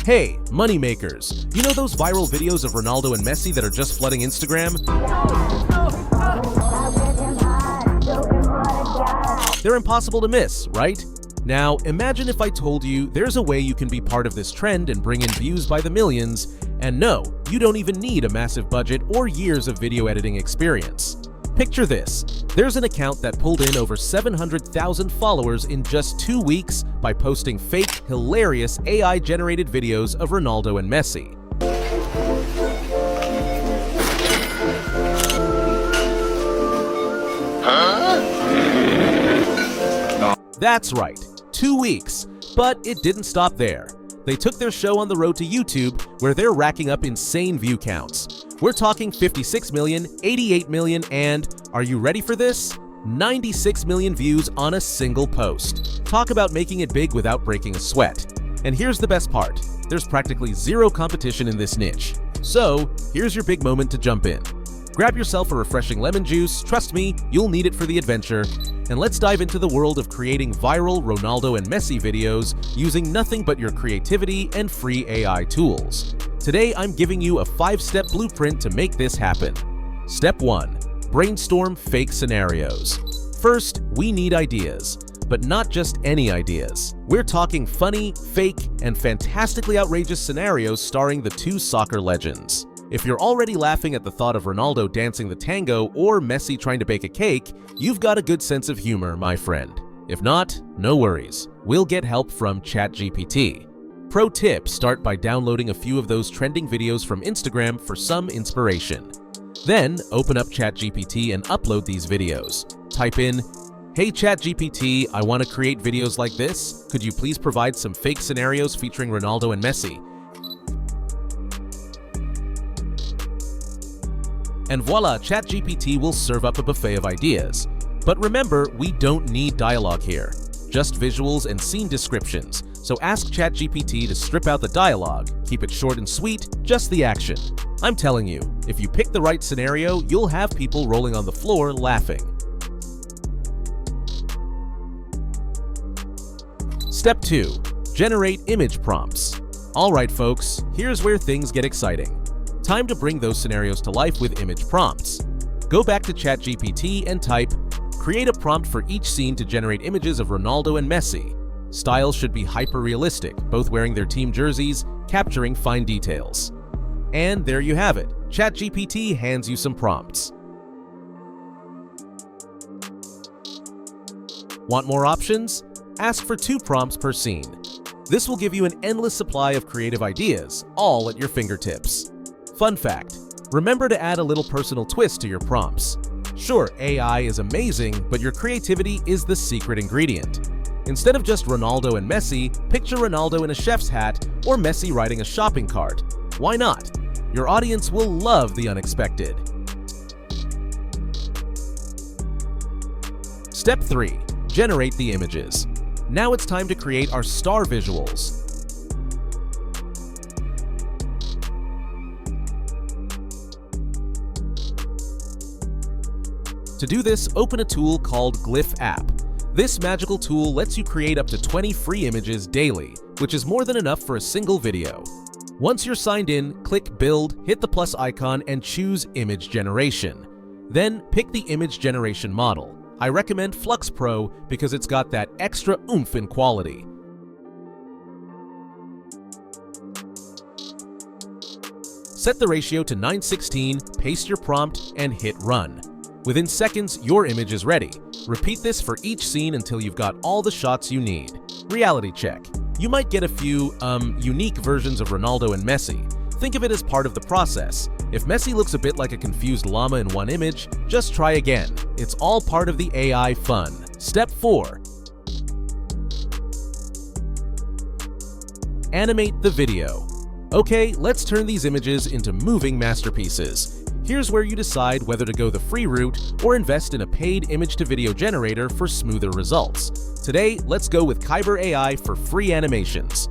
Hey, moneymakers, you know those viral videos of Ronaldo and Messi that are just flooding Instagram? They're impossible to miss, right? Now, imagine if I told you there's a way you can be part of this trend and bring in views by the millions, and no, you don't even need a massive budget or years of video editing experience. Picture this. There's an account that pulled in over 700,000 followers in just 2 weeks by posting fake, hilarious AI-generated videos of Ronaldo and Messi. That's right, 2 weeks. But it didn't stop there. They took their show on the road to YouTube, where they're racking up insane view counts. We're talking 56 million, 88 million, and, are you ready for this? 96 million views on a single post. Talk about making it big without breaking a sweat. And here's the best part. There's practically zero competition in this niche. So, here's your big moment to jump in. Grab yourself a refreshing lemon juice, trust me, you'll need it for the adventure, and let's dive into the world of creating viral Ronaldo and Messi videos using nothing but your creativity and free AI tools. Today, I'm giving you a 5-step blueprint to make this happen. Step 1. Brainstorm fake scenarios. First, we need ideas, but not just any ideas. We're talking funny, fake, and fantastically outrageous scenarios starring the two soccer legends. If you're already laughing at the thought of Ronaldo dancing the tango or Messi trying to bake a cake, you've got a good sense of humor, my friend. If not, no worries. We'll get help from ChatGPT. Pro tip, start by downloading a few of those trending videos from Instagram for some inspiration. Then, open up ChatGPT and upload these videos. Type in, "Hey ChatGPT, I want to create videos like this. Could you please provide some fake scenarios featuring Ronaldo and Messi?" And voila, ChatGPT will serve up a buffet of ideas. But remember, we don't need dialogue here, just visuals and scene descriptions. So ask ChatGPT to strip out the dialogue, keep it short and sweet, just the action. I'm telling you, if you pick the right scenario, you'll have people rolling on the floor laughing. Step 2. Generate image prompts. Alright folks, here's where things get exciting. Time to bring those scenarios to life with image prompts. Go back to ChatGPT and type, "Create a prompt for each scene to generate images of Ronaldo and Messi." Styles should be hyper-realistic, both wearing their team jerseys, capturing fine details. And there you have it. ChatGPT hands you some prompts. Want more options? Ask for 2 prompts per scene. This will give you an endless supply of creative ideas, all at your fingertips. Fun fact, remember to add a little personal twist to your prompts. Sure, AI is amazing, but your creativity is the secret ingredient. Instead of just Ronaldo and Messi, picture Ronaldo in a chef's hat or Messi riding a shopping cart. Why not? Your audience will love the unexpected. Step 3. Generate the images. Now it's time to create our star visuals. To do this, open a tool called Glyph app. This magical tool lets you create up to 20 free images daily, which is more than enough for a single video. Once you're signed in, click Build, hit the plus icon, and choose Image Generation. Then pick the image generation model. I recommend Flux Pro because it's got that extra oomph in quality. Set the ratio to 9:16, paste your prompt, and hit Run. Within seconds, your image is ready. Repeat this for each scene until you've got all the shots you need. Reality check. You might get a few, unique versions of Ronaldo and Messi. Think of it as part of the process. If Messi looks a bit like a confused llama in one image, just try again. It's all part of the AI fun. Step 4. Animate the video. Okay, let's turn these images into moving masterpieces. Here's where you decide whether to go the free route or invest in a paid image-to-video generator for smoother results. Today, let's go with Kyber AI for free animations.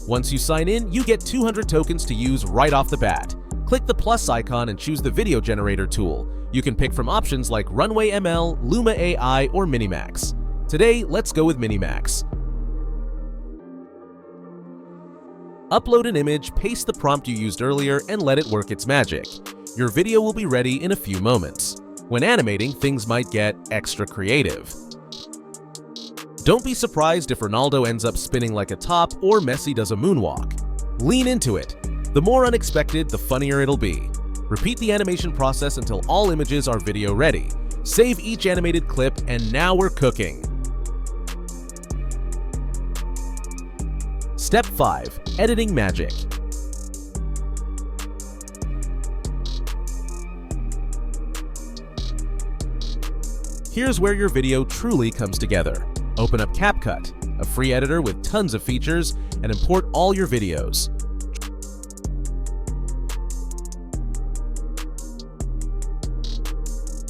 Once you sign in, you get 200 tokens to use right off the bat. Click the plus icon and choose the video generator tool. You can pick from options like Runway ML, Luma AI, or Minimax. Today, let's go with Minimax. Upload an image, paste the prompt you used earlier, and let it work its magic. Your video will be ready in a few moments. When animating, things might get extra creative. Don't be surprised if Ronaldo ends up spinning like a top or Messi does a moonwalk. Lean into it. The more unexpected, the funnier it'll be. Repeat the animation process until all images are video ready. Save each animated clip, and now we're cooking. Step 5. Editing magic. Here's where your video truly comes together. Open up CapCut, a free editor with tons of features, and import all your videos.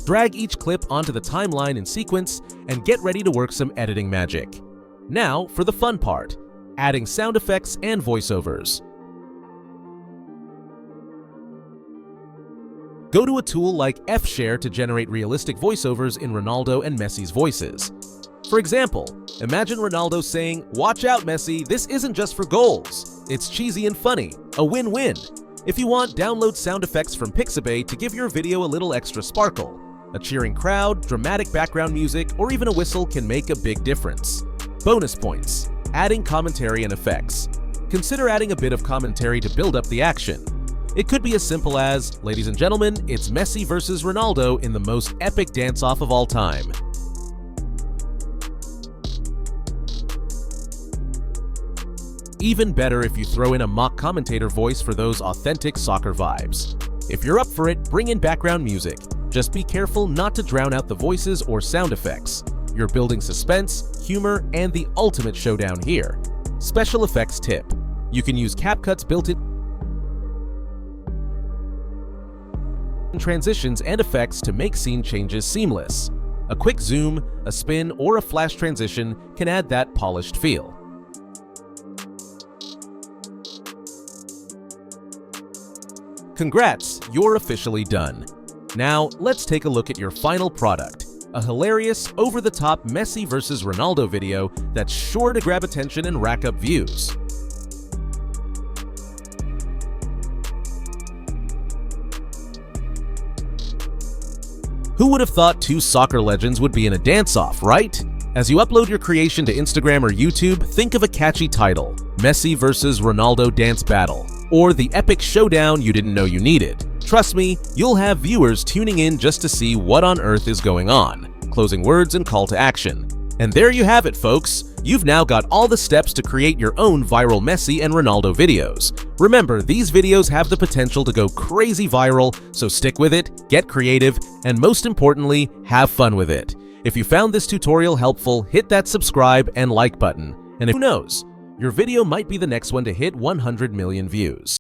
Drag each clip onto the timeline in sequence and get ready to work some editing magic. Now for the fun part, adding sound effects and voiceovers. Go to a tool like Fshare to generate realistic voiceovers in Ronaldo and Messi's voices. For example, imagine Ronaldo saying, "Watch out, Messi, this isn't just for goals. It's cheesy and funny, a win-win." If you want, download sound effects from Pixabay to give your video a little extra sparkle. A cheering crowd, dramatic background music, or even a whistle can make a big difference. Bonus points. Adding commentary and effects. Consider adding a bit of commentary to build up the action. It could be as simple as, "Ladies and gentlemen, it's Messi versus Ronaldo in the most epic dance-off of all time." Even better if you throw in a mock commentator voice for those authentic soccer vibes. If you're up for it, bring in background music. Just be careful not to drown out the voices or sound effects. You're building suspense, humor, and the ultimate showdown here. Special effects tip. You can use CapCut's built-in transitions and effects to make scene changes seamless. A quick zoom, a spin, or a flash transition can add that polished feel. Congrats, you're officially done. Now, let's take a look at your final product. A hilarious, over-the-top Messi versus Ronaldo video that's sure to grab attention and rack up views. Who would have thought two soccer legends would be in a dance-off, right? As you upload your creation to Instagram or YouTube, think of a catchy title, Messi versus Ronaldo Dance Battle, or the epic showdown you didn't know you needed. Trust me, you'll have viewers tuning in just to see what on earth is going on. Closing words and call to action. And there you have it, folks. You've now got all the steps to create your own viral Messi and Ronaldo videos. Remember, these videos have the potential to go crazy viral, so stick with it, get creative, and most importantly, have fun with it. If you found this tutorial helpful, hit that subscribe and like button. And who knows, your video might be the next one to hit 100 million views.